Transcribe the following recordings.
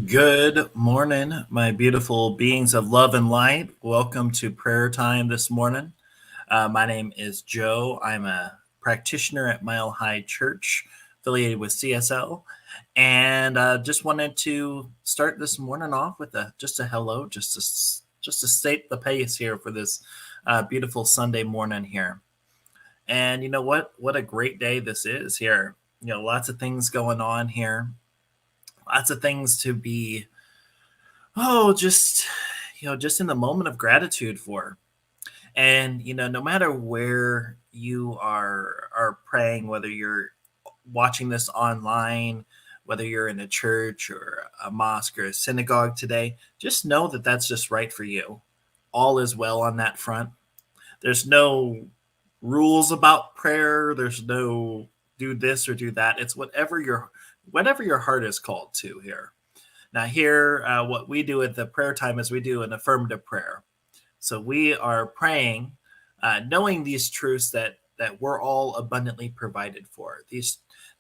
Good morning, my beautiful beings of love and light. Welcome to prayer time this morning. My name is Joe. I'm a practitioner at Mile High Church, affiliated with CSL, and just wanted to start this morning off with just a hello, just to state the pace here for this beautiful Sunday morning here. And you know what? What a great day this is here. Lots of things going on here. Lots of things to be just in the moment of gratitude for. And no matter where you are praying, whether you're watching this online, whether you're in a church or a mosque or a synagogue today, just know that that's just right for you. All is well on that front. There's no rules about prayer. There's no do this or do that. It's whatever your heart is called to here. Now, here, what we do at the prayer time is we do an affirmative prayer. So we are praying, knowing these truths that we're all abundantly provided for.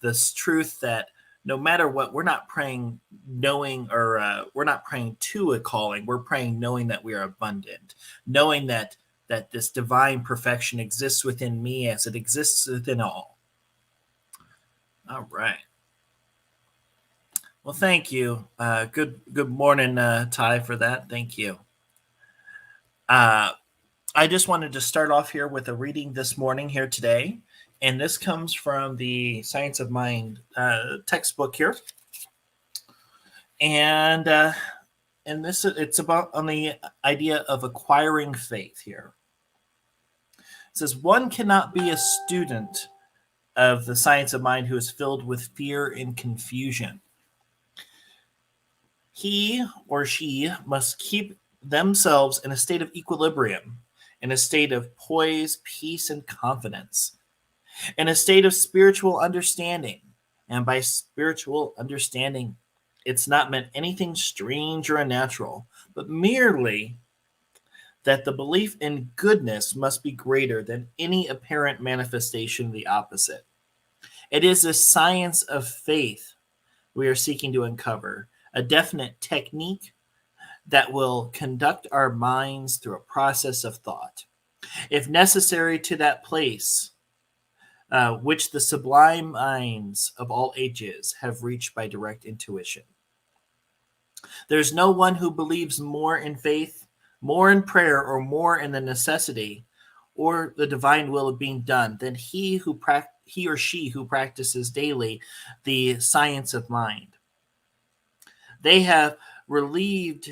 This truth that no matter what, we're not praying knowing, or we're not praying to a calling. We're praying knowing that we are abundant, knowing that this divine perfection exists within me as it exists within all. All right. Well, thank you. Good morning, Ty, for that. Thank you. I just wanted to start off here with a reading this morning here today, and this comes from the Science of Mind textbook here, and it's about on the idea of acquiring faith here. It says one cannot be a student of the science of mind who is filled with fear and confusion. He or she must keep themselves in a state of equilibrium, in a state of poise, peace, and confidence, in a state of spiritual understanding. And by spiritual understanding, it's not meant anything strange or unnatural, but merely that the belief in goodness must be greater than any apparent manifestation of the opposite. It is the science of faith we are seeking to uncover, a definite technique that will conduct our minds through a process of thought, if necessary, to that place which the sublime minds of all ages have reached by direct intuition. There's no one who believes more in faith, more in prayer, or more in the necessity or the divine will of being done than he or she who practices daily the science of mind. They have relieved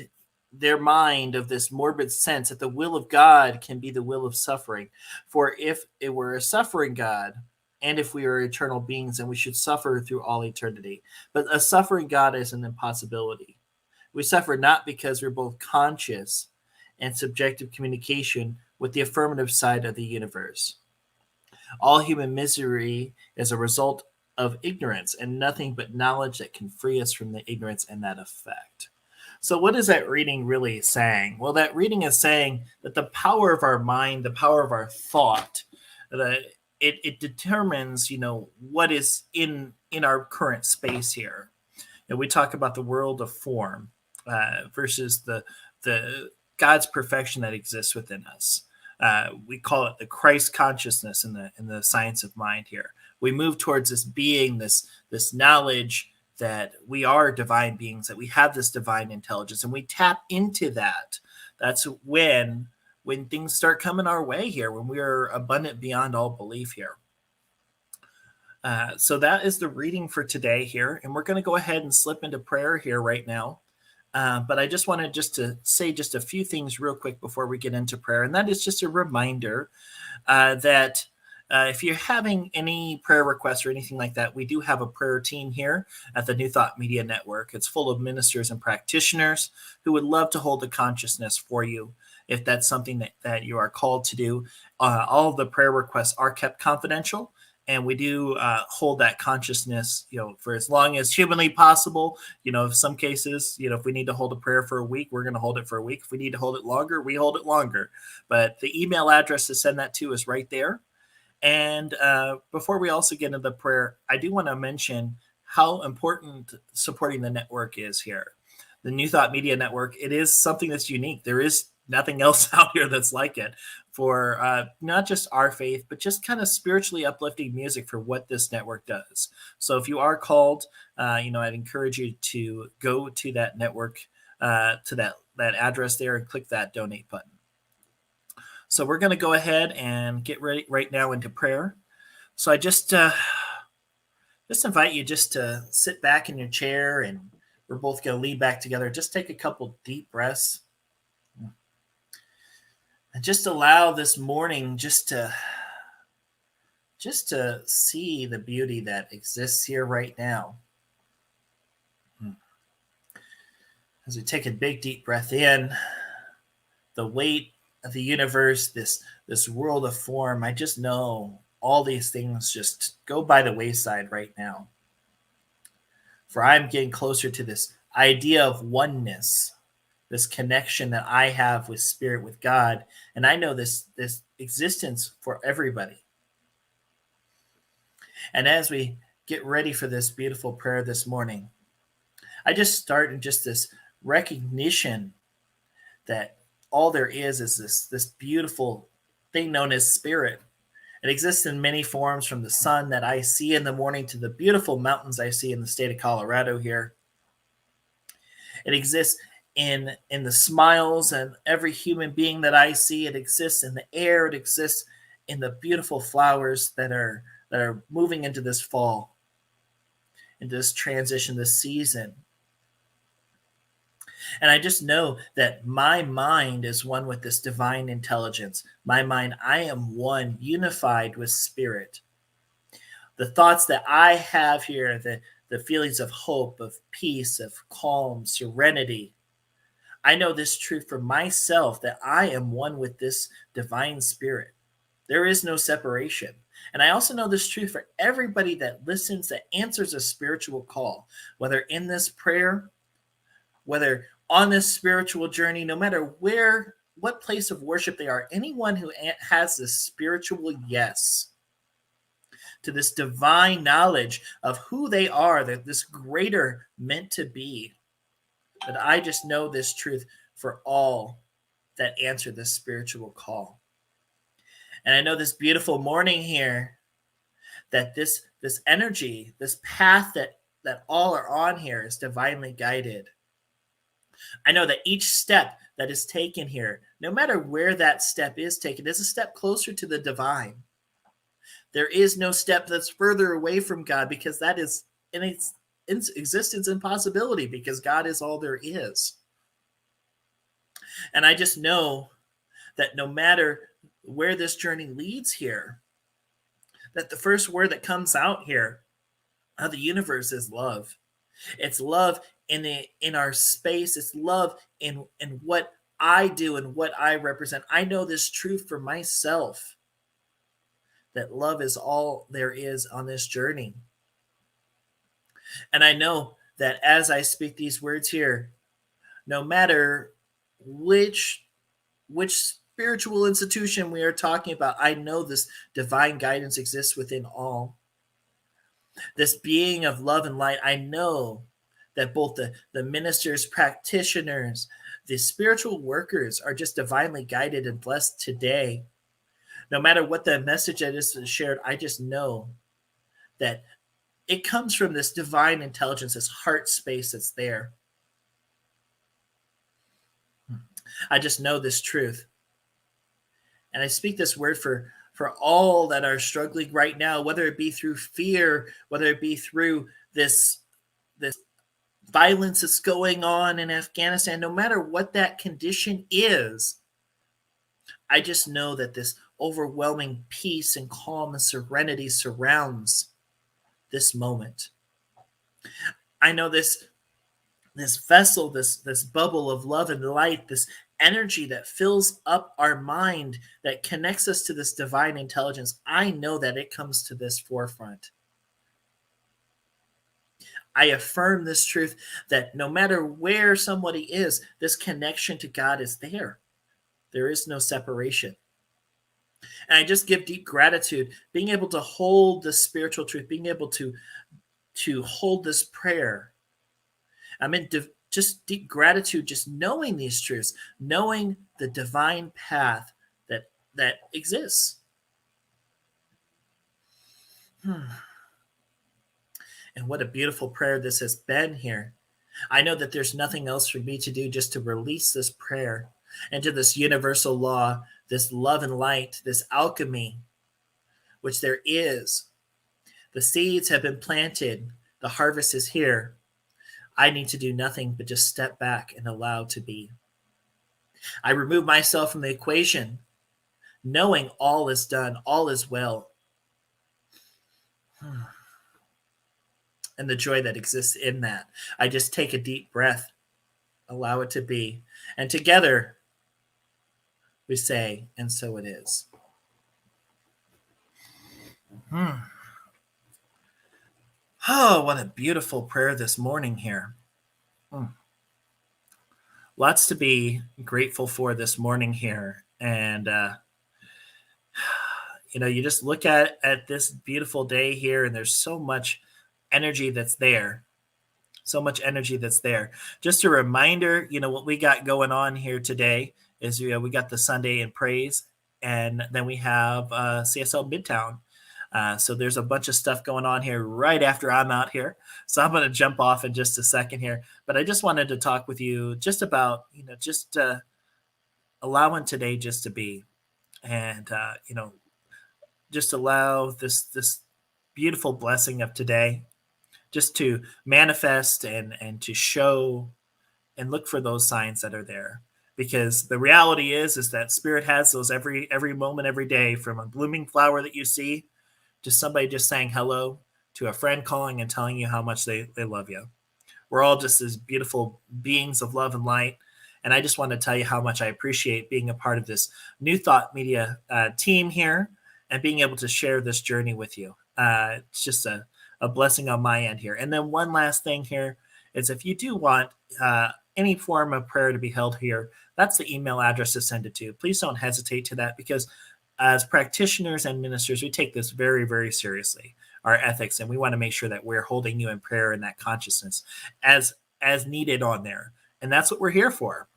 their mind of this morbid sense that the will of God can be the will of suffering. For if it were a suffering God, and if we are eternal beings, then we should suffer through all eternity. But a suffering God is an impossibility. We suffer not because we're both conscious and subjective communication with the affirmative side of the universe. All human misery is a result of ignorance, and nothing but knowledge that can free us from the ignorance and that effect. So what is that reading really saying? Well, that reading is saying that the power of our mind, the power of our thought, it determines, what is in our current space here. And we talk about the world of form versus the God's perfection that exists within us. We call it the Christ consciousness in the science of mind here. We move towards this being, this knowledge that we are divine beings, that we have this divine intelligence, and we tap into that. That's when things start coming our way here, when we are abundant beyond all belief here. So that is the reading for today here, and we're going to go ahead and slip into prayer here right now. But I just wanted to say just a few things real quick before we get into prayer, and that is just a reminder that if you're having any prayer requests or anything like that, we do have a prayer team here at the New Thought Media Network. It's full of ministers and practitioners who would love to hold the consciousness for you if that's something that you are called to do. All of the prayer requests are kept confidential, and we do hold that consciousness, for as long as humanly possible. In some cases, if we need to hold a prayer for a week, we're going to hold it for a week. If we need to hold it longer, we hold it longer. But the email address to send that to is right there. And before we also get into the prayer, I do want to mention how important supporting the network is here. the New Thought Media Network, it is something that's unique. There is nothing else out here that's like it for not just our faith, but just kind of spiritually uplifting music for what this network does. So if you are called, I'd encourage you to go to that network, to that address there, and click that donate button. So we're going to go ahead and get ready right now into prayer. So I just invite you just to sit back in your chair, and we're both going to lean back together. Just take a couple deep breaths. And just allow this morning just to see the beauty that exists here right now. As we take a big deep breath in, the weight of the universe, this world of form, I just know all these things just go by the wayside right now. For I'm getting closer to this idea of oneness, this connection that I have with Spirit, with God, and I know this existence for everybody. And as we get ready for this beautiful prayer this morning, I just start in just this recognition that all there is this beautiful thing known as Spirit. It exists in many forms, from the sun that I see in the morning to the beautiful mountains I see in the state of Colorado here. It exists in the smiles and every human being that I see. It exists in the air. It exists in the beautiful flowers that are moving into this fall, into this transition, this season. And I just know that my mind is one with this divine intelligence. My mind, I am one, unified with Spirit. The thoughts that I have here, the feelings of hope, of peace, of calm, serenity, I know this truth for myself, that I am one with this divine Spirit. There is no separation. And I also know this truth for everybody that listens, that answers a spiritual call, whether in this prayer, whether on this spiritual journey, no matter what place of worship they are, anyone who has this spiritual yes to this divine knowledge of who they are, that this greater meant to be, that I just know this truth for all that answer this spiritual call. And I know this beautiful morning here that this energy, this path that all are on here is divinely guided. I know that each step that is taken here, no matter where that step is taken, is a step closer to the divine. There is no step that's further away from God, because that is in its existence impossibility, because God is all there is. And I just know that no matter where this journey leads here, that the first word that comes out here of the universe is love. It's love in our space. It's love in what I do and what I represent. I know this truth for myself, that love is all there is on this journey. And I know that as I speak these words here, no matter which spiritual institution we are talking about, I know this divine guidance exists within all. This being of love and light, I know that both the ministers, practitioners, the spiritual workers are just divinely guided and blessed today. No matter what the message that is shared, I just know that it comes from this divine intelligence, this heart space that's there. I just know this truth. And I speak this word for all that are struggling right now, whether it be through fear, whether it be through this violence that's going on in Afghanistan, no matter what that condition is, I just know that this overwhelming peace and calm and serenity surrounds this moment. I know this vessel, this bubble of love and light, this energy that fills up our mind, that connects us to this divine intelligence. I know that it comes to this forefront. I affirm this truth that no matter where somebody is, this connection to God is there. There is no separation. And I just give deep gratitude, being able to hold this spiritual truth, being able to hold this prayer. I'm in just deep gratitude, just knowing these truths, knowing the divine path that exists. And what a beautiful prayer this has been here. I know that there's nothing else for me to do just to release this prayer into this universal law, this love and light, this alchemy, which there is. The seeds have been planted. The harvest is here. I need to do nothing but just step back and allow to be. I remove myself from the equation, knowing all is done, all is well. And the joy that exists in that. I just take a deep breath, allow it to be. And together we say, and so it is. Oh, what a beautiful prayer this morning here. Lots to be grateful for this morning here. And, you just look at this beautiful day here, and there's so much energy that's there. So much energy that's there. Just a reminder, what we got going on here today is we got the Sunday in Praise, and then we have CSL Midtown. So there's a bunch of stuff going on here right after I'm out here. So I'm going to jump off in just a second here. But I just wanted to talk with you just about, just allowing today just to be. And, just allow this beautiful blessing of today just to manifest and to show and look for those signs that are there. Because the reality is that Spirit has those every moment, every day, from a blooming flower that you see to somebody just saying hello, to a friend calling and telling you how much they love you. We're all just as beautiful beings of love and light. And I just want to tell you how much I appreciate being a part of this New Thought Media team here and being able to share this journey with you. It's just a blessing on my end here. And then one last thing here is, if you do want any form of prayer to be held here, that's the email address to send it to. Please don't hesitate to that, because as practitioners and ministers, we take this very, very seriously, our ethics, and we want to make sure that we're holding you in prayer and that consciousness as needed on there. And that's what we're here for.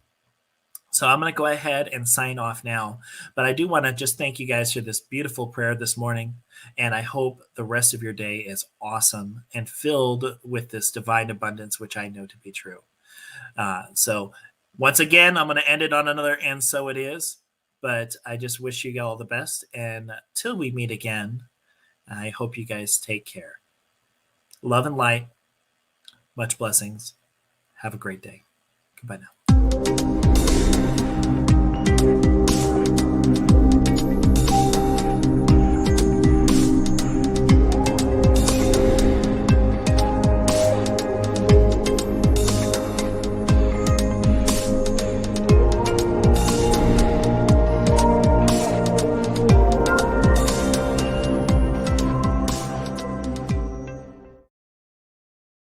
So I'm going to go ahead and sign off now. But I do want to just thank you guys for this beautiful prayer this morning. And I hope the rest of your day is awesome and filled with this divine abundance, which I know to be true. So once again, I'm going to end it on another "and so it is." But I just wish you all the best. And till we meet again, I hope you guys take care. Love and light. Much blessings. Have a great day. Goodbye now.